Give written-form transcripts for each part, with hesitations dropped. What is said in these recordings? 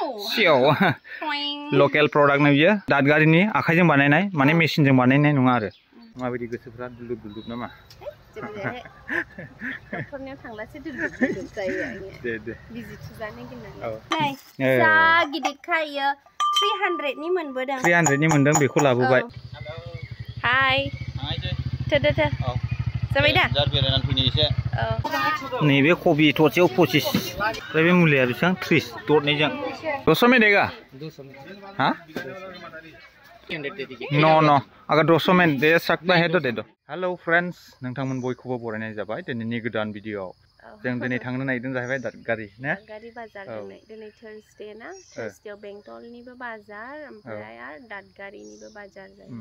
सियाव लकेल प्रडाक्ट ना बियो दादगारिनि आखाइजों बानायनाय माने मेसिनजों बानायनाय नङा आरो माबायदि गोसोफ्रा दुलुब दुलुब नामा डक्टरनियाव थांलासो दुलुब जायो दे बिजि थुजानो गिनानै जा गिदिर खायो 300 नि मोनबोदों 300 नि मोनदों बेखौ लाबोबाय हाय थो जाबाय दा जार बेरायनानै फैनि एसे नैबे कबि थरसेयाव 25 ओमफ्राय बे मुलिया बेसेबां 30 दरनैजों 200 में देगा हाँ No, अगर 200 में दे सकता है तो दे दो हेलो फ्रेंड्स नोंथांमोन बयखौबो बरायनाय जाबाय दिनैनि गोदान भिडिअआव जों दिनै थांनो नागिरदों जाहैबाय दादगारि ना दादगारि बाजार दिनै थर्सडे ना थर्सडेआव बेंटलनिबो बाजार ओमफ्राय आरो दादगारिनिबो बाजार जायो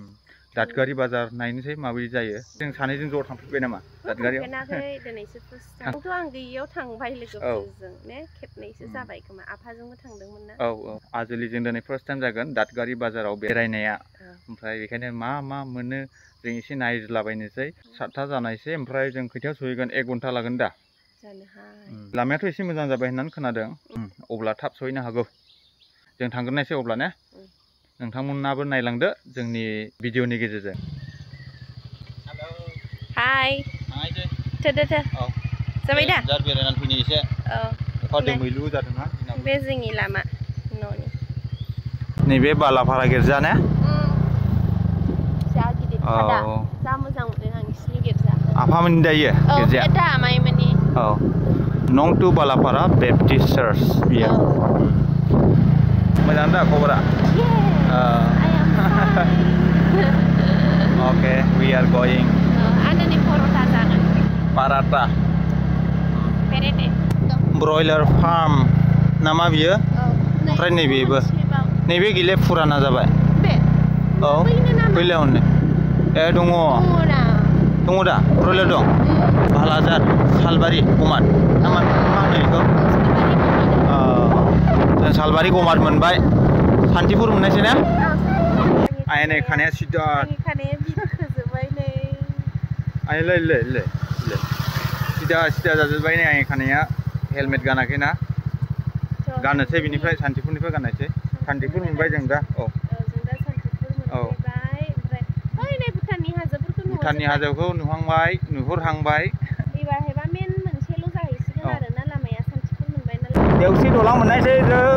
दादगारि बाजार नायनोसै माबायदि जायो जों सानैजों ज' थांफेरबाय नामा दादगारियाव थांफेराखै दिनैसो फार्स्ट टाइम आं गैयियाव थांबाय लोगोफोरजों ने खेबनैसो जाबाय खोमा आफाजोंबो थांदोंमोन ना आजोलिजों दिनै फार्स्ट टाइम जागोन दादगारि बाजाराव बेरायनाया ओमफ्राय बेखायनो मा मोनो जों एसे नायज्लाबायनोसै 7टा जानायसै ओमफ्राय जों खैथायाव सहैगोन 1 घन्टा लागोन दा लामायाथ' एसे मोजां जाबाय होननानै खोनादों अब्ला थाब सहैनो हागौ जों थांग्रोनायसै अब्ला ने नोंथांमोनाबो नायलांदो जोंनि भिडिअनि गेजेरजों हाय थो जाबाय दा जार बेरायनानै फैनि एसे अखा दोमैलु जादों ना बे जोंनि लामा न'नि नैबे बालाफारा गिर्जा ने जा गिदिर खादा जा मोजां मोनो आं नोंसिनि गिर्जाखौ आफामोननि दायो गिर्जाया दा माइमोननि नं टु बालाफारा बेप्टिस्ट चार्च बियो मोजां दा खबरा ओके वी आर गोइंग आदानि परथा जागोन पाराटा पेरेटे ब्रयलार फार्म नामा बियो ओमफ्राय नैबेबो नैबे गैले फुराना जाबाय बैलायावनो दङ दा ब्रयलार दं बालाजार सालबारि गमाद मा होनो बेखौ जों सालबारि गमाद मोनबाय सान्तिपुर मोननायसै ना आइ नै खानाया सिदा खानाया बिरखोजोबबाय नै आइ लै सिदा जाजोबबाय नै आइ खानाया हेलमेट गानाखै ना गाननोसै बिनिफ्राय सान्तिपुरनिफ्राय गाननोसै सान्तिपुर मोनबाय जों दा भुटाननि हाजोखौ नुहुरहांबाय एबार मेन मोनसेल' जाहैसिगोन आरोना लामाया सान्तिपुर मोनबाय नालाय देवसि दलां मोननायसै जों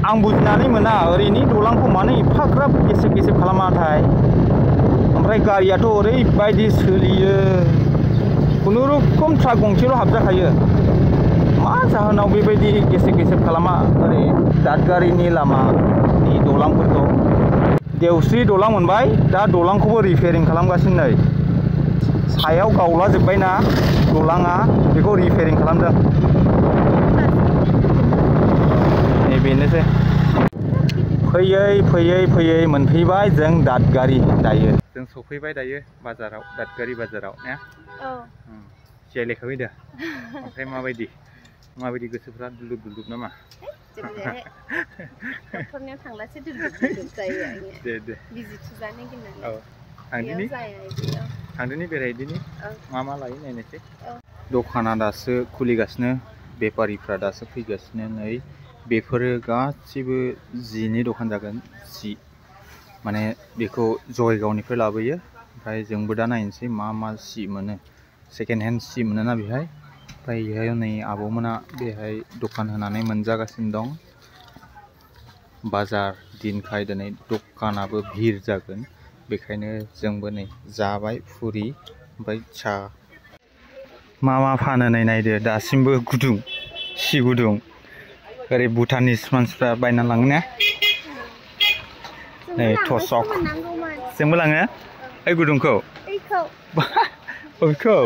आं बुजिनानै मोना ओरैनि दलांखौ मानो एफाग्राब गेसेब खालामाथाय ओमफ्राय गारियाथ' ओरैबायदि सोलियो खुनुरुखुम ट्राक गंसेल' हाबजाखायो मा जाहोनाव बेबायदि गेसेब खालामा ओरै दादगारिनि लामानि दलांफोरखौ देवस्रि दलां मोनबाय दा दलांखौबो रिपेयारिं खालामगासिनो नै सायाव गावलाजोब्बायना दलाङा बेखौ रिपेयारिं खालामदों नै बेनोसै फैयै मोनफैबाय जों दादगारि दायो जों सफैबाय दायो बाजाराव दादगारि बाजाराव ने जियायलायखाबाय फैदो ओमफ्राय माबायदि गोसोफ्रा दुलुब नामा डक्टरनियाव थांलासो दुलुब जायो दे बिजि थुजानो गिनानै थांदिनि बेरायदिनि मा लायो नायनोसै दखाना दासो खुलिगासिनो बेफारिफ्रा दासो फैगासिनो नै बेफोरो गासिबो जिनि दखान जागोन जि माने बेखौ जयगावनिफ्राय लाबोयो ओमफ्राय जोंबो दा नायनोसै मा सि मोनो सेकेन्ड हेन्ड सि मोनोना बेहाय ओमफ्राय बेहाय नै आब'मोना बेहाय दखान होनानै मोनजागासिनो दं बाजार दिनखाय दिनै दखानाबो भिर जागोन बेखायनो जोंबो नै जाबाय फुरि ओमफ्राय सा मा फानो नायदो दासिमबो गुदुं सि गुदुं ओरै भुटानिस मानसिफ्रा बायना लाङो ना नै थसक जोंबो लाङो ओइ गुदुंखौ बेखौ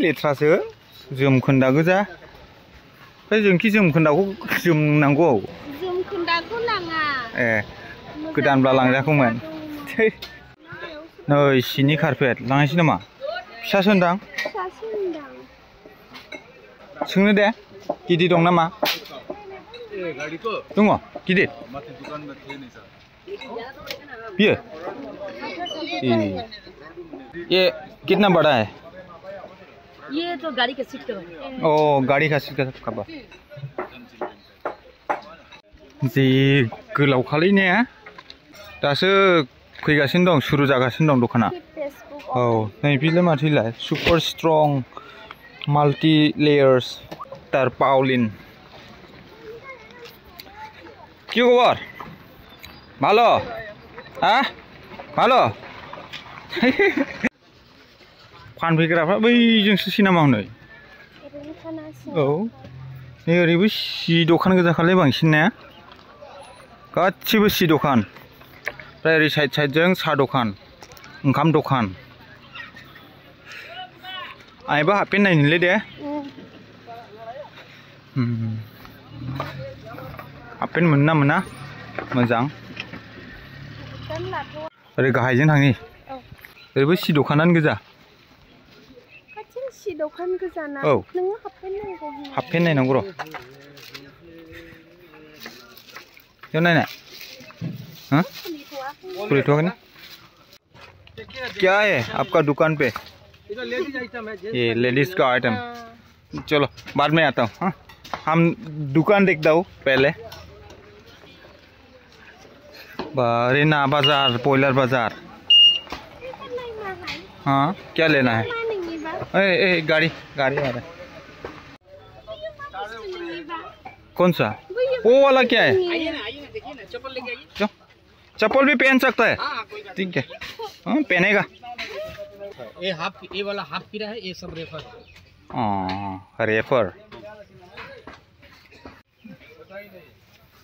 लेथ्रासो जोमखोन्दा गोजा ओमफ्राय जोंखि जोमखोन्दाखौ जोमनांगौ जोमखोन्दाखौ लाङा गोदानब्ला लांजागौमोन नै सिनि कारपेट लांनोसै नामा फिसासो होनदां सोंनो दे गिदिर दं नामा दङ गिदिर बियो ये कितना बड़ा है ये तो गाड़ी के सीट कवर। Oh, गाड़ी का सीट कवर। जि गोलाव खालै ने दासो फैगासिनो दं सुरु जागासिनो दं दखाना। औ नै बिलाय माथोलाय सुपार स्ट्रं माल्टी लेयार्स टारपाउलिन। কি খবর ভালো হ্যাঁ ভালো फानफैग्राफ्रा बैजोंसो सिनेमा हनै औ नै ओरैबो सि दखान गोजाखालै बांसिन ने गासिबो सि दखान ओमफ्राय ओरै साइड साइडजों साहा दखान ओंखाम दखान आंबो हाबफेन नायनोलै दे हाबफेन मोनना मोना मोजां ओरै गाहायजों थांनि ओरैबो सि दखानानो गोजा सि दखान गोजाना औ नोङो हाबफेन नायनांगौ र' बेयाव नायनाय हाँ खुलिथ'वाखै ना क्या है आपका दुकान पे ये लेडीज का आइटम चलो बाद में आता हूँ हाँ हम दुकान देखता हूँ पहले बारीना बाजार पॉइलर बाजार हाँ क्या लेना है ए गाड़ी गाड़ी आ रहा है कौन सा वो वाला क्या है चप्पल लेके आइए चप्पल भी पहन सकता है ठीक है हाँ पहनेगा ये वाला हाफ पीरा है ये सब रेफर रेफर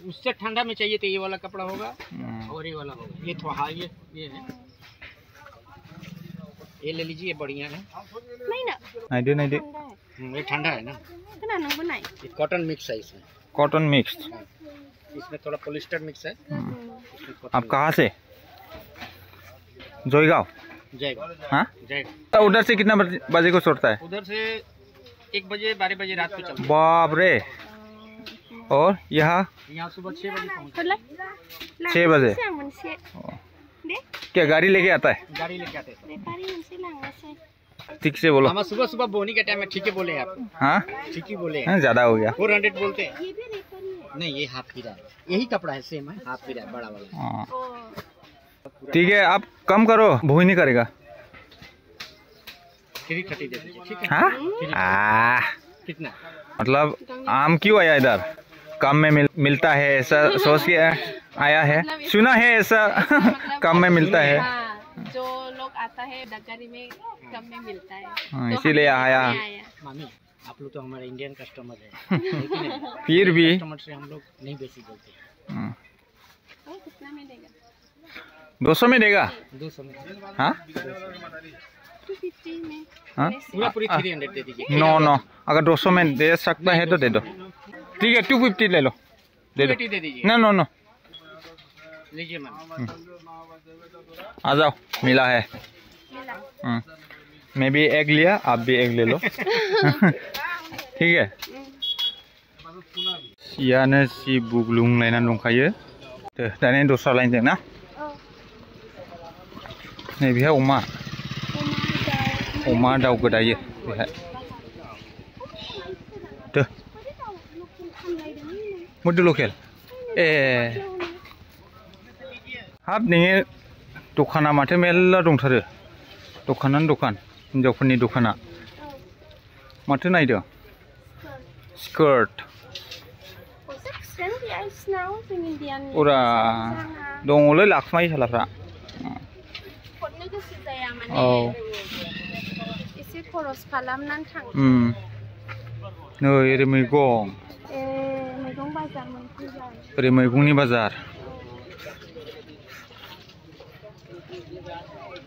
उससे ठंडा में चाहिए तो ये वाला कपड़ा होगा और ये वाला होगा ये थोड़ा हाँ ये है ये ले लीजिए बढ़िया है नहीं दे ये ठंडा है ना ये कॉटन मिक्स है इसमें कॉटन मिक्स इसमें थोड़ा पॉलिस्टर मिक्स है आप कहाँ से जोईगांव जाएगा हाँ जाएगा उधर से कितना बजे को छोड़ता है उधर से 1 बजे 12 बजे रात को चलता है बाप रे और यहाँ सुबह 6 बजे 6 बजे क्या गाड़ी लेके आता है गाड़ी लेके आते हैं ठीक से बोलो हम सुबह सुबह बोनी के टाइम में ठीक है बोले आप हाँ ठीक ही बोले हाँ ज्यादा हो गया 400 बोलते हैं नहीं ये हाफ पीरा है यही कपड़ा है सेम है हाफ पीरा है बड़ा वाला ठीक है आप कम करो वो ही नहीं करेगा 330 दे दीजिए ठीक है हाँ कितना मतलब आम क्यों आया इधर कम में मिलता है ऐसा सोच के आया है सुना है ऐसा कम में मिलता है जो लोग आता है डगारी में कम में मिलता है इसीलिए आया मामी आप लोग तो हमारे इंडियन कस्टमर है फिर भी कस्टमर से हम लोग नहीं बेसी बोलते कितना में देगा 200 में देगा 200 में हाँ 250 में हाँ पूरी 300 दे दीजिए नो अगर 200 में दे सकता है तो दे दो ठीक है 250 ले लो दे दो दे दीजिए नो लीजिए मैम आ जाओ मिला है मैं भी एग लिया आप भी एग ले लो ठीक है सियानो सि बुग्लुंलायनानै दंखायो दानिया दस्रा लाइनजों ना नै बेहाय अमा दाउ गोदायो बेहाय मुद लकेल ए हाब नोङो दखाना माथो मेरला दंथारो दखानानो दखान हिनजावफोरनि दखाना माथो नायदों स्कार्ट उरा दङलै लाखुमायो सालाफ्रा औ एसे खरस खालामनानै थां नै ओरै मैगं बाजार मोनफैबाय ओरै मैगंनि बाजार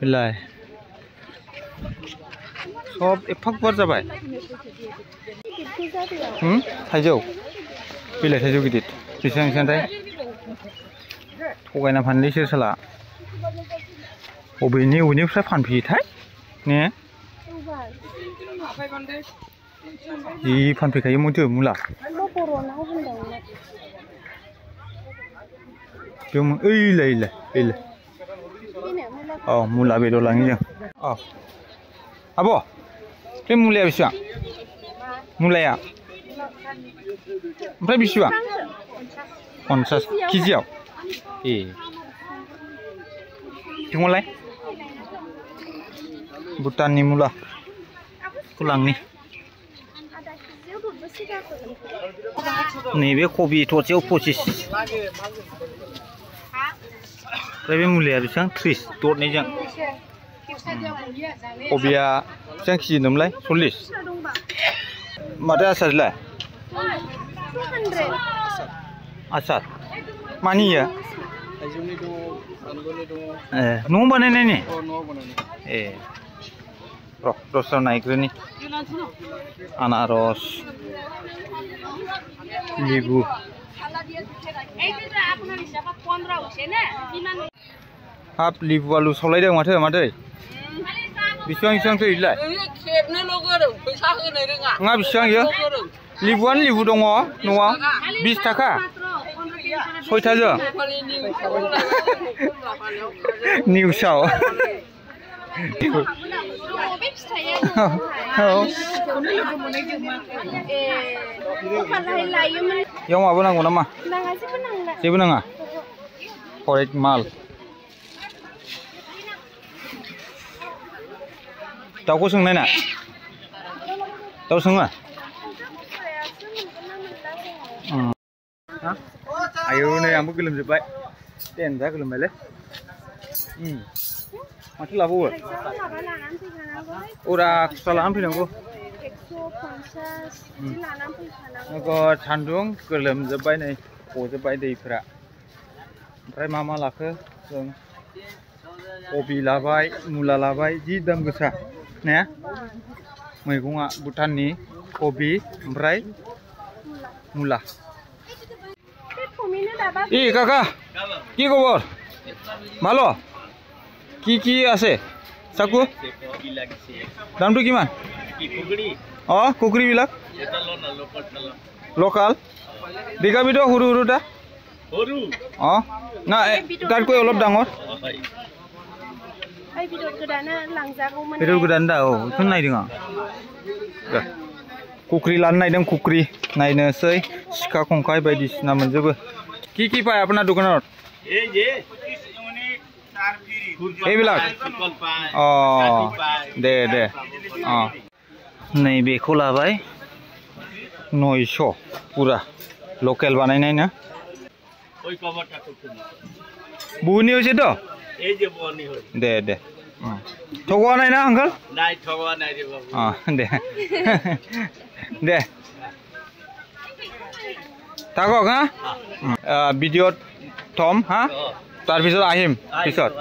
बिलाय सब एफा गुवार जाबाय थाइजौ बिलाइ थाइजौ गिदिर बेसेबांथाय थगायना फानलै सोर साला बबेनिफ्राय फानफैयोथाय ने जि फानफैखायो माथो मुला ओइलाय औ मुला बेदर लाङो जों औ आब' बे मुलाया बेसेबां मुलाया ओमफ्राय बेसेबां 50 केजियाव ए थिंलाय भुटाननि मुला फुलांनि नैबे कबि थरसेयाव 25 ओमफ्राय बे मुलाया बेसेबां 30 दरनैजों कबिया बेसेबां केजि होनदोंमोनलाय 40 माथो आसारलाय आसार मानि इयो न'आव बानायनायनि ए र' दस्रायाव नायग्रोनि आनारस लेबु हाब लेबु आलु सावलायदों माथो मादै बेसेबां बेसेबांथो इलाय नङा बेसेबां इयो लेबुआनो लेबु दङ न'आव 20 थाखा 6थाजों निउसाव याव माबा नांगौ नामा जेबो नाङा करेक्ट माल दाउखौ सोंनाय ना दाउ सोङो आयौ नै आंबो गोलोमजोब्बाय देनजा गोलोमबायलै माथो लाबावो अरा खुस्रा लानानै फैनांगौ नोगोद सान्दुं गोलोमजोब्बाय नै गजोब्बाय दैफोरा ओमफ्राय मा लाखो जों कबि लाबाय मुला लाबाय जि दाम गोसा ने मैगङा भुटाननि कबि ओमफ्राय मुला ए काका কি খবৰ ভালো কি আছে চাকু দামটো কিমান কুকুৰি বিলাক লোকাল দেখাবিতো সৰু সৰুটা না তাতকৈ অলপ ডাঙৰ बेदर गोदान दा औ बेखौनो नायदों आं कुकरी लानो नायदों कुकरी नायनोसै सिखा खंखाय बायदिसिना मोनजोबो কি পায় আপোনাৰ দোকানত এইবিলাক दे नै बेखौ लाबाय 900 पुरा लकेल बानायनाय ना बुनि होसे तो दे ठगवा नाय ना अंकल नाय ठगवा नाय रे बाबू दे थागक हा ভিডিও থম হা তার পিছত আহিম পিছত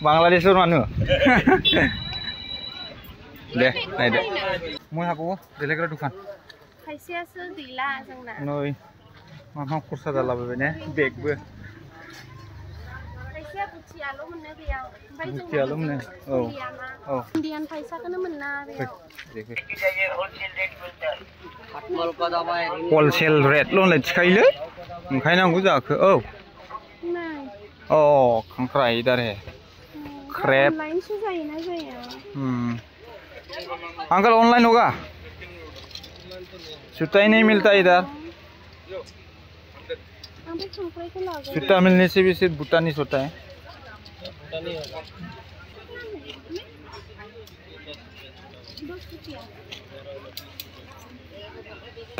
বাংলাদেশৰ মানুহ দে নাই দে মই হাবো বেলেগৰ দোকান খাইছে আছে দিলা जोंना नै मामा खरसा जालाबाय ने बेगबो खायसे बुथियाल' मोननो गैया ओमफ्राय जों बुथियाल' मोनो औ इन्डियान फैसाखौनो मोनना बेयाव हलसेल रेट ल' थिखायोलै ओंखाय नांगौ जाखो औ अ खांख्राय दारे क्रैब ऑनलाइन से जायोना जाया अंकल ऑनलाइन होगा सूता ही नहीं मिलता इधर सूता मिलने से भी सिर्फ भूटानीस होता है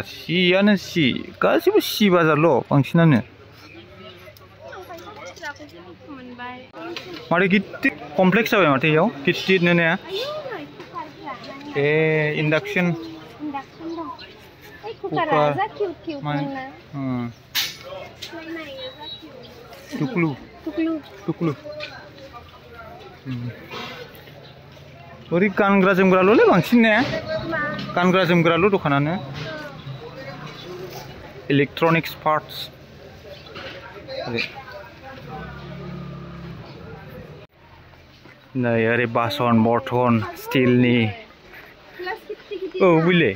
सियानो सि गासिबो सि बाजारल' बांसिनानो माथो गिदिर कमप्लेक्स जाबाय माथो इयाव गिदिरनो ने ए इंडक्शन कुकार टुकलु ओरै गानग्रा जोमग्राल'लै बांसिन ने गानग्रा जोमग्राल' दखानानो इलेक्ट्रनिक्स पार्ट्स नै ओरै बासन बर्तन स्टिलनि औ बुझले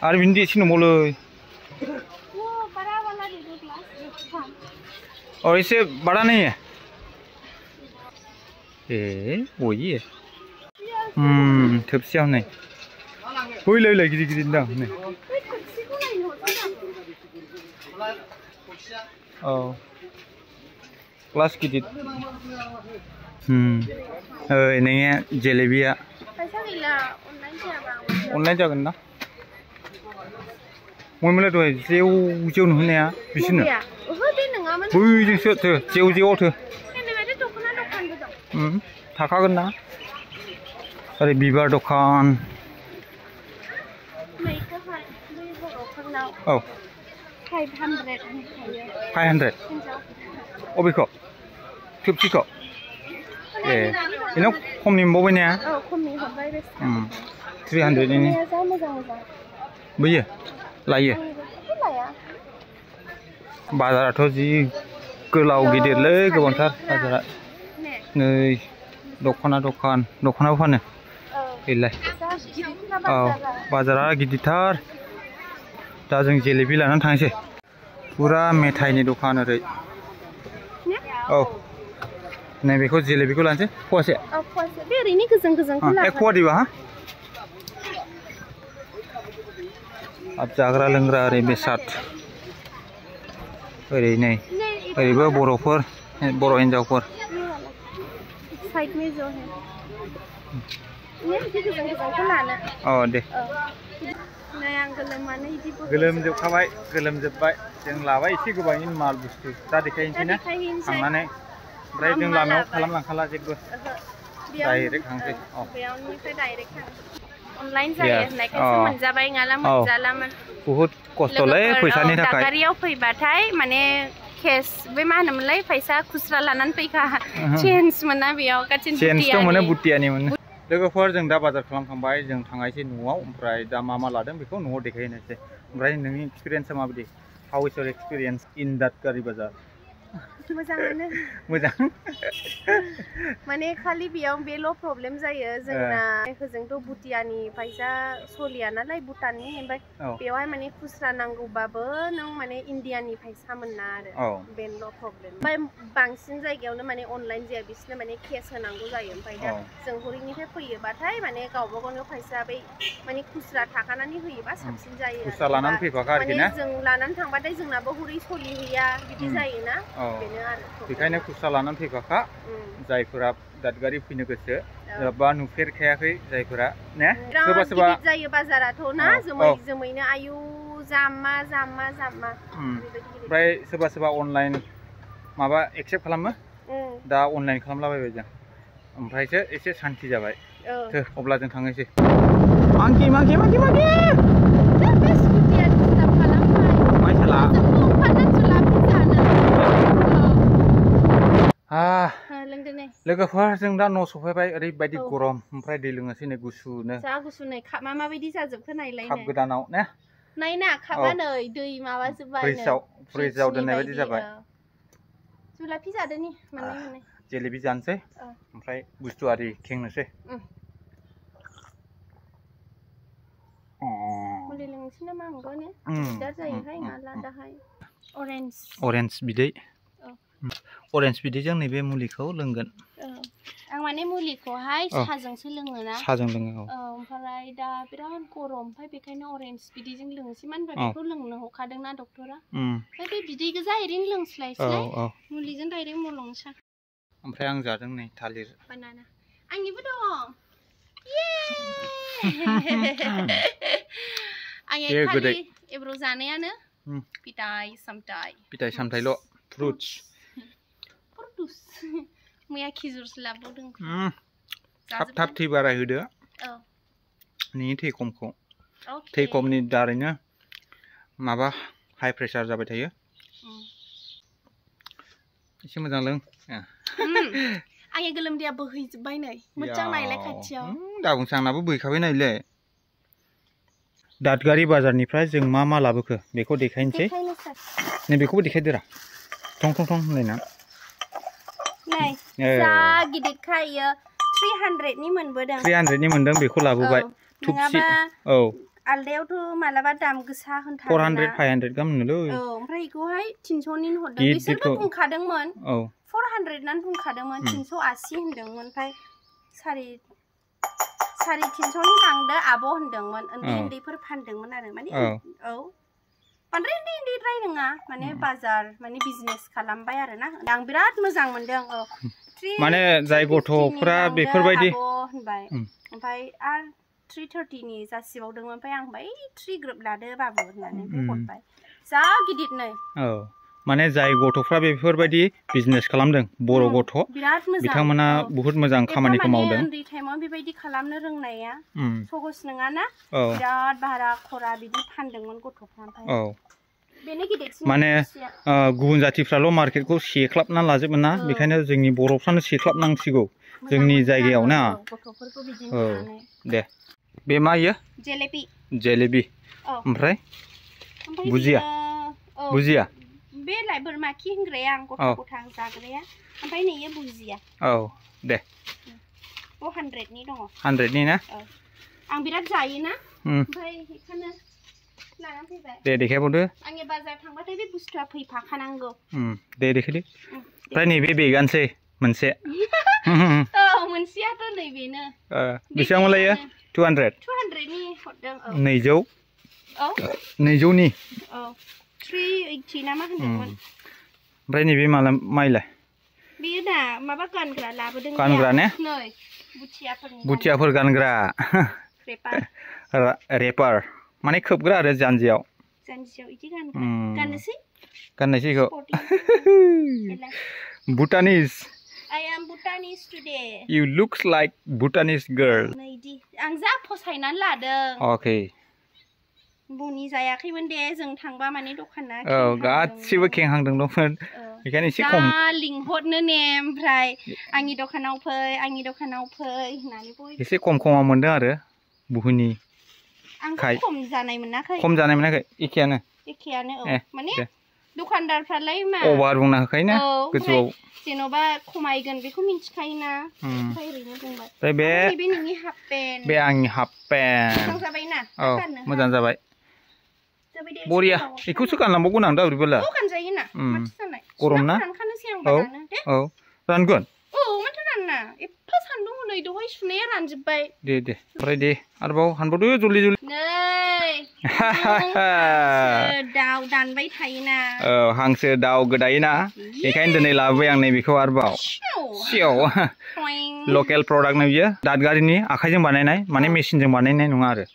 आरो बिनि देसिन दंबावलै और इसे बड़ा नहीं है ए बयो थोबसेयाव नै बैलाय गिदिर गिदिर दां नै औ ग्लास गिदिर नोंनिया जेलेबिया अनलाइन जागोन ना मोनलाय दहाय जेव जेव नुहोनाया बिसोरनो बैजोंसो थो जेव जेवआव थो थाखागोन ना ओरै बिबार दखान औ 500 अबेखौ थोबसेखौ ए बेनाव खमनि मोनबावबाय ने 300 नि बैयो लायो बाजाराथ' जि गोलाव गिदिरलै गोबांथार बाजारा नै दख'नाबो फानो गैलाय औ बाजारा गिदिरथार दा जों जेलेबि लानानै थांसै पुरा मेथाइनि दखान ओरै औ नैबेखौ जेलेबिखौ लानोसै फवासे बे ओरैनो गोजों एक फवा दिबा हा अब जाग्रा लोंग्रा ओरै बेसाद ओरै नै ओरैबो बर'फोर बर' हिनजावफोर औ दे गोलोमजोबखाबाय गोलोमजोब्बाय जों लाबाय एसे गोबांनि माल बुस्थु दा देखायनोसै ना थांनानै ओमफ्राय जों लामायाव खालामलांखाला जेबो डाइरेक्ट थांसै अनलाइन जायो होननायखायसो मोनजाबाय नङाला मोनजालामोन बहुत खस्थ'लै फैसानि थाखाय दागारियाव फैबाथाय माने केस बे मा होनोमोनलाय फैसा खुस्रा लानानै फैखा चेन्ज मोना बेयाव गासिन चेन्जथ' मोनो बुटियानि मोनो लोगोफोर जों दा बाजार खालामखांबाय जों थांनायसै न'आव ओमफ्राय दा मा लादों बेखौ न'आव देखायनोसै ओमफ्राय नोंनि एक्सपिरियेन्सआ माबायदि how is your experience in that गारि बाजार मोजाङानो मोजां माने खालि बेयाव बेल' प्रब्लेम जायो जोंना होजोंथ' बुटियानि फैसा सलिया नालाय भुटाननि ओमफ्राय बेवहाय माने खुस्रा नांगौबाबो नों माने इन्डियानि फैसा मोना आरो बेल' प्रब्लेम ओमफ्राय बांसिन जायगायावनो माने अनलाइन जाया बिसोरनो माने केस होनांगौ जायो ओमफ्राय दा जों हरैनिफ्राय फैयोबाथाय माने गावबा गावनो फैसा बै माने खुस्रा थाखानानै होयोबा साबसिन जायो खुस्रा लानानै फैफाखा आरोखि ना जों लानानै थांबाथाय जोंनाबो हरै सलिहैया बिदि जायोना बेखायनो खुस्रा लानानै फैफाखा जायफोरा दादगारि फैनो गोसो बा नुफेरखायाखै जायफोरा ने सोरबा जायो बाजाराथ' ना जोमैनो आयु जामा ओमफ्राय सोरबा अनलाइन माबा एक्सेप्ट खालामो दा अनलाइन खालामलाबायबाय जों ओमफ्रायसो एसे सान्ति जाबाय अब्ला जों थांनोसै मांकि लोगोफोर जों दा न' सफैबाय ओरैबायदि गरम ओमफ्राय दै लोंनोसै नै गुसुनो जा गुसु नै खापा माबायदि जाजोबखो नायलाय काप गोदानाव ने नायना खापा नै दै माबाजोबबाय फ्रिजआव दोननाय बायदि जाबाय जुलाफि जादोनि मोननै जेलेबि जानोसै ओमफ्राय बुस्थु आरि खेंनोसै मुलि लोंनोसै ना मा होनगोन ने दिगदार जायोहाय नाला दाहाय अरेन्ज बिदै अरेन्ज बिदैजों नैबे मुलिखौ लोंगोन आं माने मुलिखौहाय साहाजोंसो लोङोना साहाजों लोङो ओमफ्राय दा बिराद गरम ओमफ्राय बेखायनो अरेन्ज बिदैजों लोंनोसै मानो होनबा बेखौ लोंनो हखादोंना डक्टरा ओमफ्राय बे बिदै गोजा ओरैनो लोंस्लायस्लाय मुलिजों डाइरेक्ट मलमसो ओमफ्राय आं जादों नै थालिर बानाना आंनिबो दं आं खालि एब्र' जानायानो फिथाइ सामथाइल' फ्रुट्स मैया खिजुरसो लाबोदों थाब थै बारायहोदो नोंनि थै खमखौ थै खमनि दारैनो माबा हाइ प्रेसार जाबाय थायो एसे मोजां लों आंनि गोलोमदैया बोहैजोबबाय नै मोजां नायलाय खाथियाव दाबुंसो आंनाबो बोहैखाबाय नायलाय दादगारि बाजारनिफ्राय जों मा लाबोखो बेखौ देखायनोसै नै बेखौबो देखायदोरा थं होनलायना नै जा गिदिरखा इयो 300 नि मोनबोदों 300 नि मोनदों बेखौ लाबोबाय थुबसि आलदायावथ' मालाबा दाम गोसा होनथारो 400 500 गाहाम होनोलै ओमफ्राय बेखौहाय 300 नि हरदों बिसोरबो बुंखादोंमोन 400 नान बुंखादोंमोन 380 होनदोंमोन ओमफ्राय 350 नि लांदो आब' होनदोंमोन उन्दैफोर फानदोंमोन आरो माने औ बांद्राय उन्दैद्राय नङा माने बाजार माने बिजनेस खालामबाय आरो ना आं बिराद मोजां मोनदों माने जाय गथ'फोरा बेफोरबायदि होनबाय ओमफ्राय आरो 330 नि जासिबावदोंमोन ओमफ्राय आं बै 3 ग्रुप लादो बाबु होननानै हरबाय जा गिदिर नै माने जाय गथ'फ्रा बेफोरबायदि बिजनेस खालामदों बर' गथ' बिथांमोना बहुत मोजां खामानिखौ मावदों उन्दै टाइमाव बेबायदि खालामनो रोंनाया सहज नङा ना बिराद भारा खरा बिदि फानदोंमोन गथ'फ्रा ओमफ्राय बेनो गिदिरसिन माने गुबुन जातिफ्राल' मार्केटखौ सेख्लाबना लाजोबो ना बेखायनो जोंनि बर'फ्रानो सेख्लाबनांसिगौ जोंनि जायगायाव ना गथ'फोरखौ बिदिनो दे बे मा इयो जेलेबि ओमफ्राय बुजिया बे लाइ बोरमा खि होनग्राया आं गथ' गथां जाग्राया ओमफ्राय नैयो बुजिया दे 100 नि दङ 100 नि ना आं बिराद जायोना ओमफ्राय बेखायनो लानानै फैबाय दे देखायबावदो आंनि बाजार थांबाथाय बे बुस्थुआ फैफाखानांगौ दे देखायदो ओमफ्राय नैबे बेगानोसै मोनसे मोनसेयाथ' नैबेनो बेसेबां लायो 200 नि हरदों 200 नि 380 ना मा होनदोंमोन ओमफ्राय नैबे माइलाय बेयो दा माबा गानग्रा लाबोदों गानग्रा ने नै बुथियाफोर गानग्रा रेपार माने खोबग्रा आरो जानजियाव इदि गानग्रा गाननोसै इखौ Bhutanese I am Bhutanese today You looks like Bhutanese girl आं जा फसायनानै लादों Okay बनि जायाखैमोन दे जों थांबा माने दखाना गासिबो खेंहांदों दंमोन बेखायनो एसे खम लिंहरनो ने ओमफ्राय आंनि दखानाव फै होननानै एसे खमाव मोनदों आरो बुहुनि आं खम जानाय मोनाखै एखेयानो माने दखानदारफ्रालाय मा अभार बुंना होखायोना गोजौआव जेन'बा खमायगोन बेखौ मिन्थिखायोना ओमफ्राय ओरैनो बुंबाय ओमफ्राय बे नोंनि हाफ पेन्ट बे आंनि हाफ पेन्ट मोजां जाबायना मोजां जाबाय बरिया बेखौसो गानलांबावगोन आं दा बोरैबाला गानजायोना माथो जानाय गरम ना रानखानोसै आं दानो दे रानगोन माथो रानना एफा सान्दुं हनै दहाय सुनाया रानजोब्बाय दे ओमफ्राय दे आरोबाव हानबावदो जल्दि नै दाउ दानबाय थायोना हांसो दाउ गोदायोना बेखायनो दिनै लाबोबाय आं नैबेखौ आरोबाव सियाव लकेल प्रडाक्ट नै बियो दादगारिनि आखाइजों बानायनाय माने मेसिनजों बानायनाय नङा आरो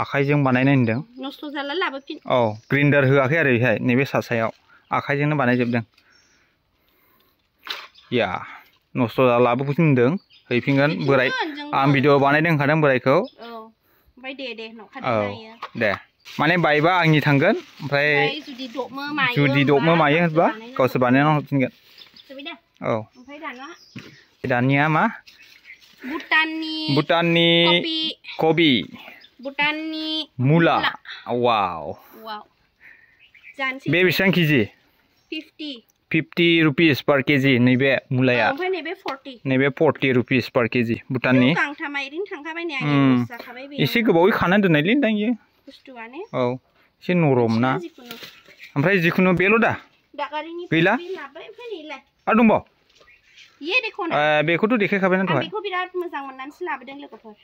आखाइजों बानायनाय होनदों नस्थ' जाला लाबोफिन ग्रिन्डार होआखै आरो बेहाय नैबे सायाव आखाइजोंनो बानायजोबदों या नस्थ' जाला लाबोफिन होनदों हैफिनगोन बोराय आं भिडिअ बानायदों होनखादों बोरायखौ दे माने बायबा आंनि थांगोन ओमफ्राय जुदि दबमो मायो होनबा गावसोर बानायनानै हरफिनगोन दानिया मा भुटाननि कबि भुटाननि मुला वाव बे बेसेबां केजि 50 रुपिस पर केजि नैबे मुलाया नैबे 40 रुपिस पर केजि भुटाननि एसे गोबावै खानानै दोननायलै नोंथां इयो एसे नरम ना ओमफ्राय जिखुनु बेल' दा गैला आरो दंबाव बेखौथ' देखायखाबायना दहाय बेखौ बिराद मोजां मोननानैसो लाबोदों लोगोफोर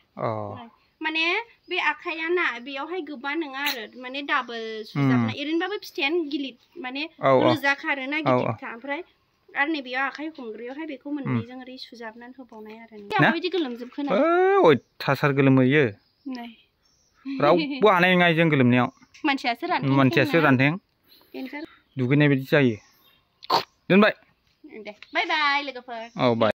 माने बे आखाया ना बेयावहाय गोबा नङा आरो माने डाबल सुजाबना ओरैनोबाबो फिथाइयानो गिलिर माने रोजा खारोना गिदिरथा ओमफ्राय आरो नैबेयाव आखाइ हमग्रायावहाय बेखौ मोननैजों ओरै सुजाबनानै होबावनाय आरो माबायदि गोलोमजोबखोना अयथासार गोलोमहैयो रावबो हानाय नङा जों गोलोमनायाव मानसियासो रानथें दुगैनाय बायदि जायो दोनबाय दे बाय बाय लोगोफोर बाय